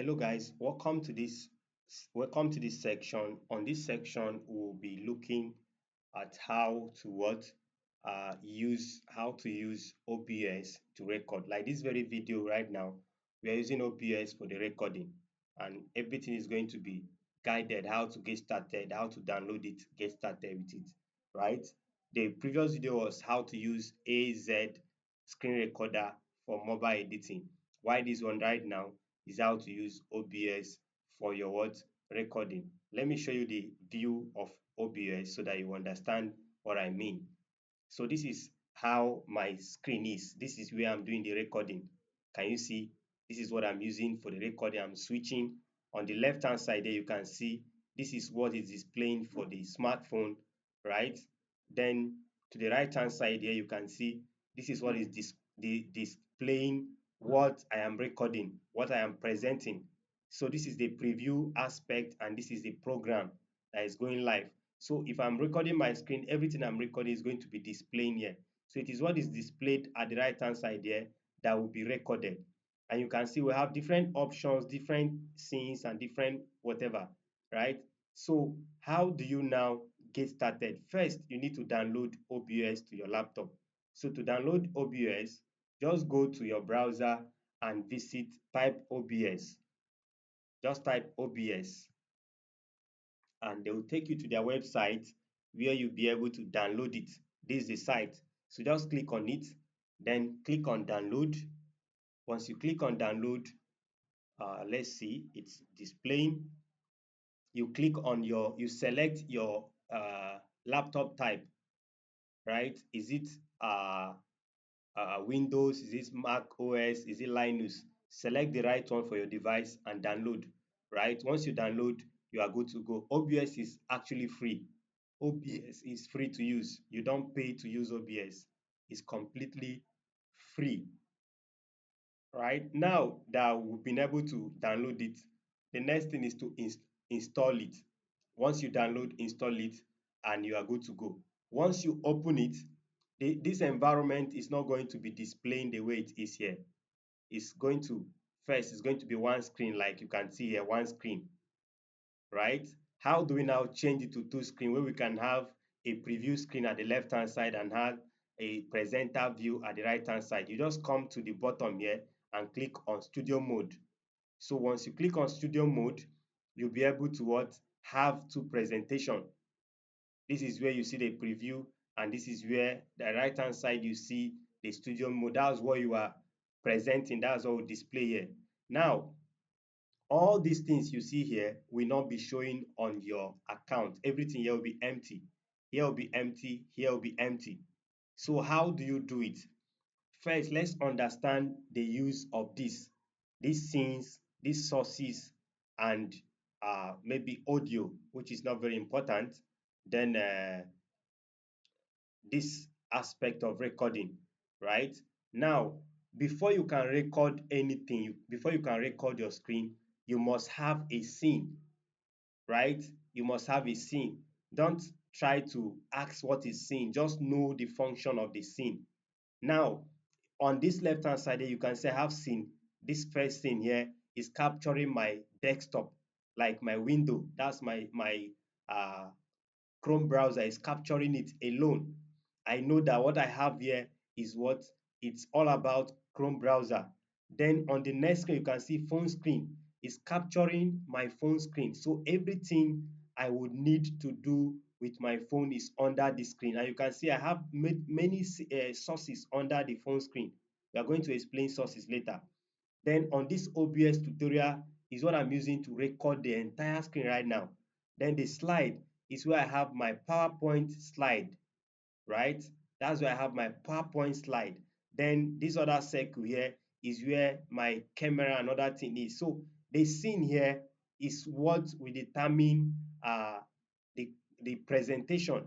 Hello guys, welcome to this section. On this section, we'll be looking at how to use OBS to record. Like this very video right now, we are using OBS for the recording, and everything is going to be guided how to get started, how to download it, get started with it, right? The previous video was how to use AZ screen recorder for mobile editing. Why this one right now is how to use OBS for your recording. Let me show you the view of OBS so that you understand what I mean. So this is how my screen is. This is where I'm doing the recording. Can you see? This is what I'm using for the recording. I'm switching. On the left hand side there, you can see this is what is displaying for the smartphone, right? Then to the right hand side here, you can see this is what is displaying what I am recording, what I am presenting. So this is the preview aspect, and this is the program that is going live. So if I'm recording my screen, everything I'm recording is going to be displaying here. So it is what is displayed at the right hand side there that will be recorded. And you can see we have different options, different scenes, and different whatever, right? So how do you now get started? First, you need to download OBS to your laptop. So to download OBS, just go to your browser and type OBS. Just type OBS, and they will take you to their website where you'll be able to download it. This is the site. So just click on it, then click on download. Once you click on download, let's see, it's displaying. You select your laptop type, right? Is it uh, Windows? Is it Mac OS? Is it Linux? Select the right one for your device and download, right? Once you download, you are good to go. OBS is actually free. OBS is free to use. You don't pay to use OBS. It's completely free. Right? Now that we've been able to download it, the next thing is to install it. Once you download, install it, and you are good to go. Once you open it, this environment is not going to be displaying the way it is here. It's going to be one screen, like you can see here, one screen, right? How do we now change it to two screen where we can have a preview screen at the left hand side and have a presenter view at the right hand side? You just come to the bottom here and click on studio mode. So once you click on studio mode, you'll be able to have two presentation. This is where you see the preview, and this is where the right hand side you see the studio mode. That's what you are presenting. That's what we display here. Now, all these things you see here will not be showing on your account. Everything here will be empty. Here will be empty. Here will be empty. So how do you do it? First, let's understand the use of these scenes, these sources, and maybe audio, which is not very important. Then this aspect of recording, right? Now, before you can record anything, before you can record your screen, you must have a scene, right? You must have a scene. Don't try to ask what is scene, just know the function of the scene. Now, on this left hand side, you can say I have scene. This first scene here is capturing my desktop, like my window. That's my uh, Chrome browser is capturing it alone. I know that what I have here is what it's all about, Chrome browser. Then on the next screen, you can see phone screen is capturing my phone screen. So everything I would need to do with my phone is under the screen. And you can see I have many sources under the phone screen. We are going to explain sources later. Then on this OBS tutorial is what I'm using to record the entire screen right now. Then the slide is where I have my PowerPoint slide, right? That's where I have my PowerPoint slide. Then this other circle here is where my camera and other thing is. So the scene here is what will determine the, the presentation.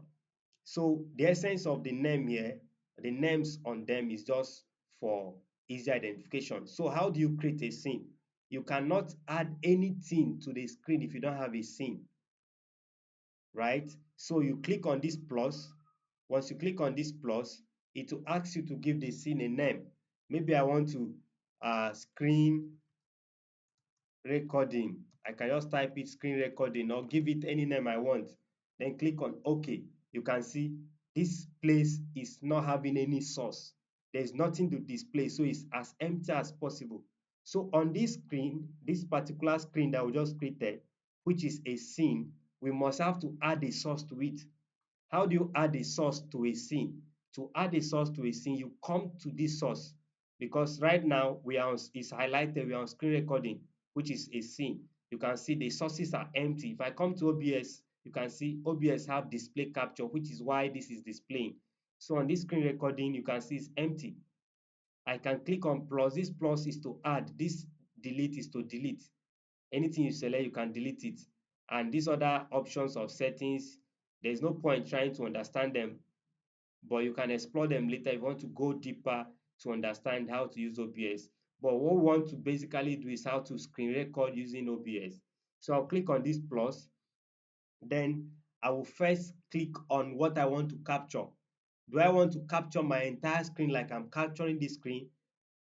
So the essence of the name here, the names on them is just for easy identification. So how do you create a scene? You cannot add anything to the screen if you don't have a scene, right? So you click on this plus. Once you click on this plus, it will ask you to give the scene a name. Maybe I want to screen recording. I can just type it screen recording or give it any name I want. Then click on OK. You can see this place is not having any source. There's nothing to display, so it's as empty as possible. So on this screen, this particular screen that we just created, which is a scene, we must have to add a source to it. How do you add a source to a scene? To add a source to a scene, you come to this source, because right now we are on, it's highlighted, we are on screen recording, which is a scene. You can see the sources are empty. If I come to OBS, you can see OBS have display capture, which is why this is displaying. So on this screen recording, you can see it's empty. I can click on plus. This plus is to add. This delete is to delete. Anything you select, you can delete it. And these other options of settings, there's no point trying to understand them, but you can explore them later if you want to go deeper to understand how to use OBS. But what we want to basically do is how to screen record using OBS. So I'll click on this plus, then I will first click on what I want to capture. Do I want to capture my entire screen like I'm capturing this screen?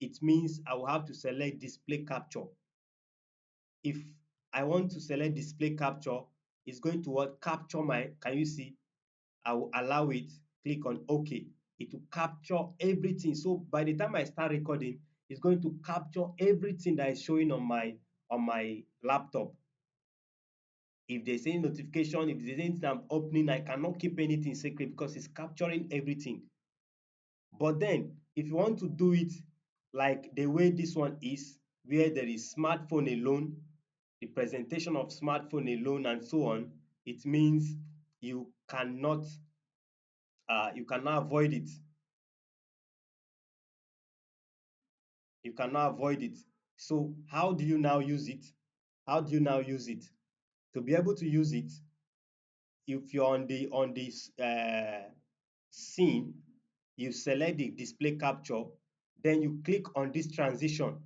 It means I will have to select display capture. If I want to select display capture, it's going to what? Capture my, can you see? I will allow it, click on OK. It will capture everything. So by the time I start recording, it's going to capture everything that is showing on my laptop. If there's any notification, if there's anything I'm opening, I cannot keep anything secret because it's capturing everything. But then, if you want to do it like the way this one is, where there is smartphone alone, the presentation of smartphone alone, and so on, it means you cannot avoid it. You cannot avoid it. So how do you now use it? How do you now use it? To be able to use it, if you're on this scene, you select the display capture, then you click on this transition.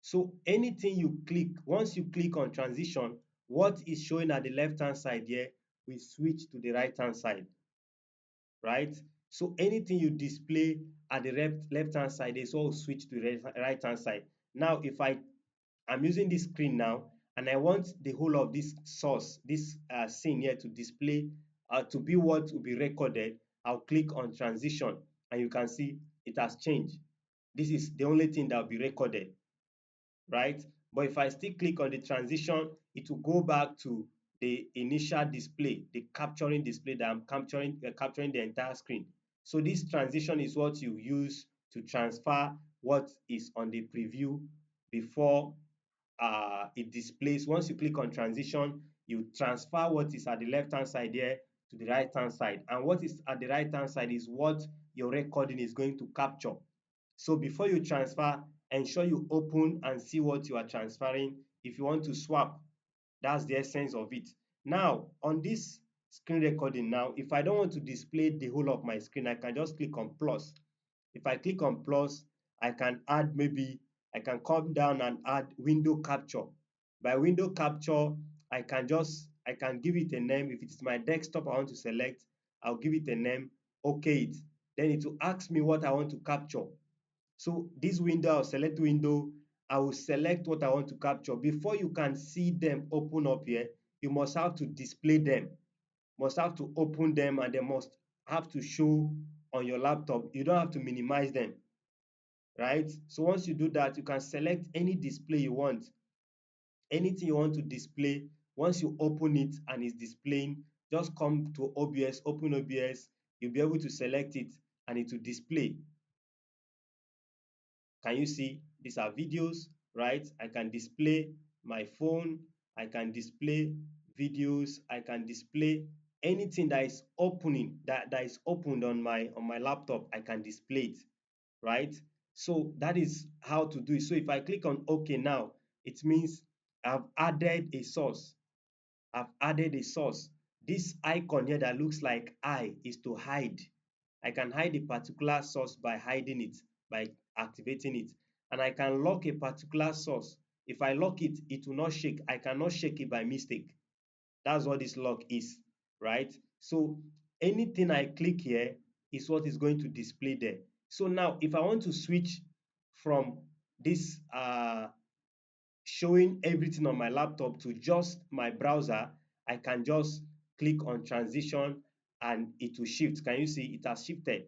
So anything you click, once you click on transition, what is showing at the left hand side here will switch to the right hand side, right? So anything you display at the left hand side is all switch to the right hand side. Now if I'm using this screen now, and I want the whole of this source, this scene here to display, to be what will be recorded, I'll click on transition, and you can see it has changed. This is the only thing that will be recorded, right? But if I still click on the transition, it will go back to the initial display, the capturing display that I'm capturing the entire screen. So this transition is what you use to transfer what is on the preview before it displays. Once you click on transition, you transfer what is at the left hand side here to the right hand side, and what is at the right hand side is what your recording is going to capture. So before you transfer, ensure you open and see what you are transferring. If you want to swap, that's the essence of it. Now on this screen recording now, if I don't want to display the whole of my screen, I can just click on plus. If I click on plus, I can add, maybe I can come down and add window capture. By window capture, I can give it a name. If it's my desktop I want to select, I'll give it a name, okay it. Then it will ask me what I want to capture. So this window, I'll select window, I will select what I want to capture. Before you can see them open up here, you must have to display them, must have to open them, and they must have to show on your laptop. You don't have to minimize them, right? So once you do that, you can select any display you want, anything you want to display. Once you open it and it's displaying, just come to OBS, open OBS, you'll be able to select it and it will display. Can you see? These are videos, right? I can display my phone, I can display videos, I can display anything that is opening, that is opened on my laptop, I can display it, right? So that is how to do it. So if I click on OK now, it means I've added a source. I've added a source. This icon here that looks like eye is to hide. I can hide a particular source by hiding it, by activating it. And I can lock a particular source. If I lock it, it will not shake. I cannot shake it by mistake. That's what this lock is, right? So anything I click here is what is going to display there. So now if I want to switch from this showing everything on my laptop to just my browser, I can just click on transition and it will shift. Can you see it has shifted,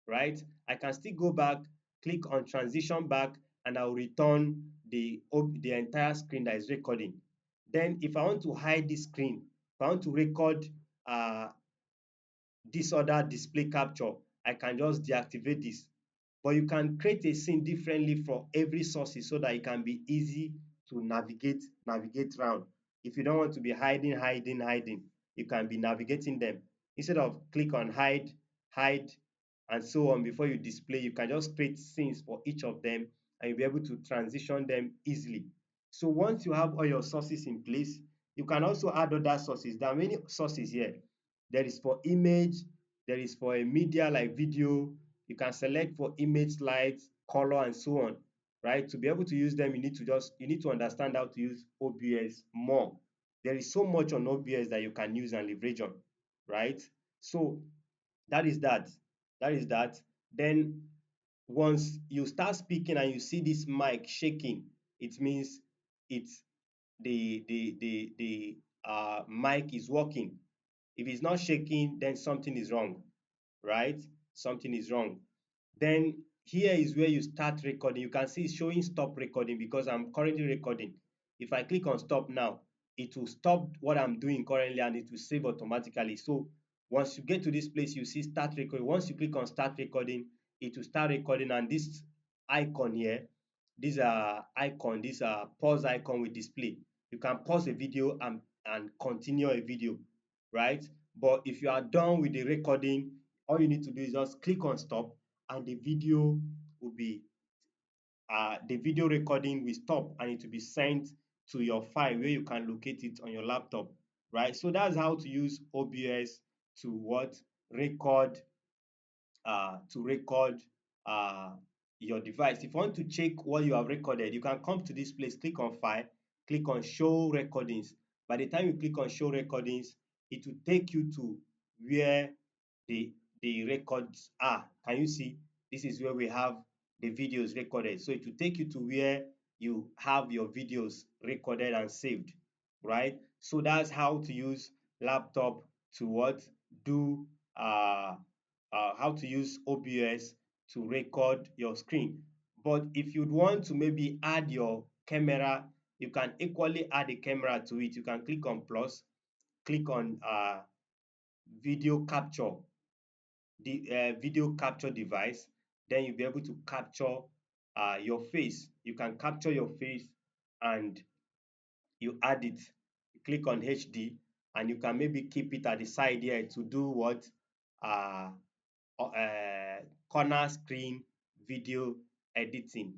right? I can still go back, click on transition back, and I'll return the entire screen that is recording. Then if I want to hide this screen, if I want to record uh, this other display capture, I can just deactivate this. But you can create a scene differently for every sources so that it can be easy to navigate around. If you don't want to be hiding, you can be navigating them. Instead of click on hide, and so on before you display, you can just create scenes for each of them and you'll be able to transition them easily. So once you have all your sources in place, you can also add other sources. There are many sources here. There is for image, there is for a media like video. You can select for image, slides, color, and so on, right? To be able to use them, you need to understand how to use OBS more. There is so much on OBS that you can use and leverage on, right? So that is that. That is that. Then once you start speaking and you see this mic shaking, it means it's the mic is working. If it's not shaking, then something is wrong, right? Something is wrong. Then here is where you start recording. You can see it's showing stop recording because I'm currently recording. If I click on stop now, it will stop what I'm doing currently and it will save automatically. So once you get to this place, you see start recording. Once you click on start recording, it will start recording, and this icon here, this pause icon will display. You can pause a video and continue a video, right? But if you are done with the recording, all you need to do is just click on stop and will be the video recording will stop and it will be sent to your file where you can locate it on your laptop, right? So that's how to use OBS to what record to record uh, your device. If you want to check what you have recorded, you can come to this place, click on file, click on show recordings. By the time you click on show recordings, it will take you to where the records are. Can you see? This is where we have the videos recorded. So it will take you to where you have your videos recorded and saved, right? So that's how to use laptop to what do how to use OBS to record your screen. But if you'd want to maybe add your camera, you can equally add a camera to it. You can click on plus, click on video capture, the video capture device. Then you'll be able to capture your face. You can capture your face and you add it. You click on HD and you can maybe keep it at the side here to do what? Uh, corner screen video editing,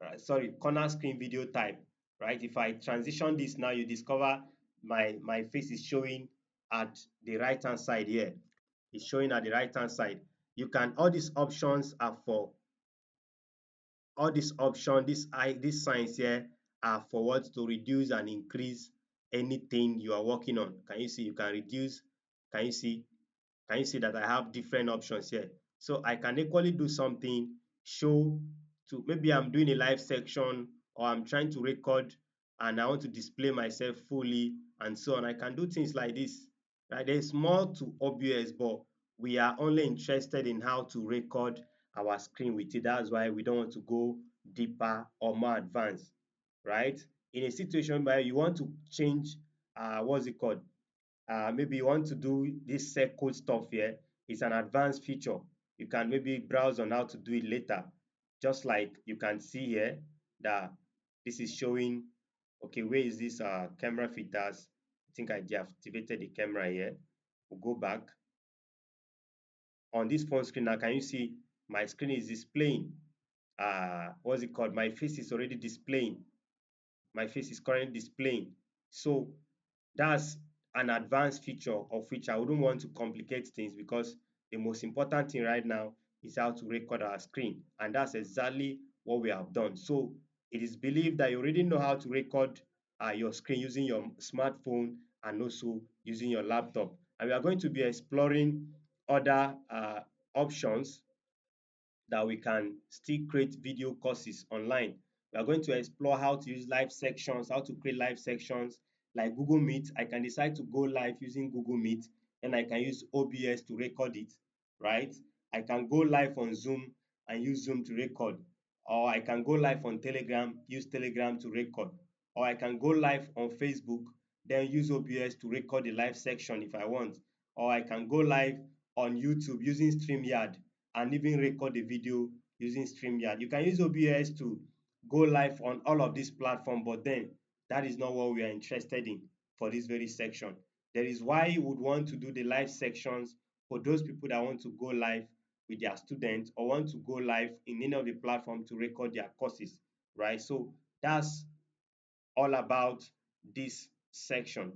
right? Sorry, corner screen video type, right? If I transition this now, you discover my face is showing at the right hand side here. It's showing at the right hand side. You can all these options are for all these options, these signs here are for what to reduce and increase anything you are working on. Can you see? You can reduce. Can you see? Can you see that I have different options here? So I can equally do something, show to maybe I'm doing a live section or I'm trying to record and I want to display myself fully and so on. I can do things like this. Right? There's more to OBS, but we are only interested in how to record our screen with it. That's why we don't want to go deeper or more advanced, right? In a situation where you want to change, what's it called? Maybe you want to do this code stuff here. It's an advanced feature. You can maybe browse on how to do it later. Just like you can see here that this is showing, okay, where is this camera filters? I think I deactivated the camera here. We'll go back. On this phone screen now, can you see my screen is displaying? What's it called? My face is already displaying. My face is currently displaying. So that's an advanced feature of which I wouldn't want to complicate things because the most important thing right now is how to record our screen. And that's exactly what we have done. So it is believed that you already know how to record your screen using your smartphone and also using your laptop. And we are going to be exploring other options that we can still create video courses online. We are going to explore how to use live sections, how to create live sections like Google Meet. I can decide to go live using Google Meet, and I can use OBS to record it, right? I can go live on Zoom and use Zoom to record, or I can go live on Telegram, use Telegram to record, or I can go live on Facebook, then use OBS to record the live section if I want, or I can go live on YouTube using StreamYard and even record the video using StreamYard. You can use OBS to go live on all of these platforms, but then that is not what we are interested in for this very section. There is why you would want to do the live sections for those people that want to go live with their students or want to go live in any of the platform to record their courses, right? So that's all about this section.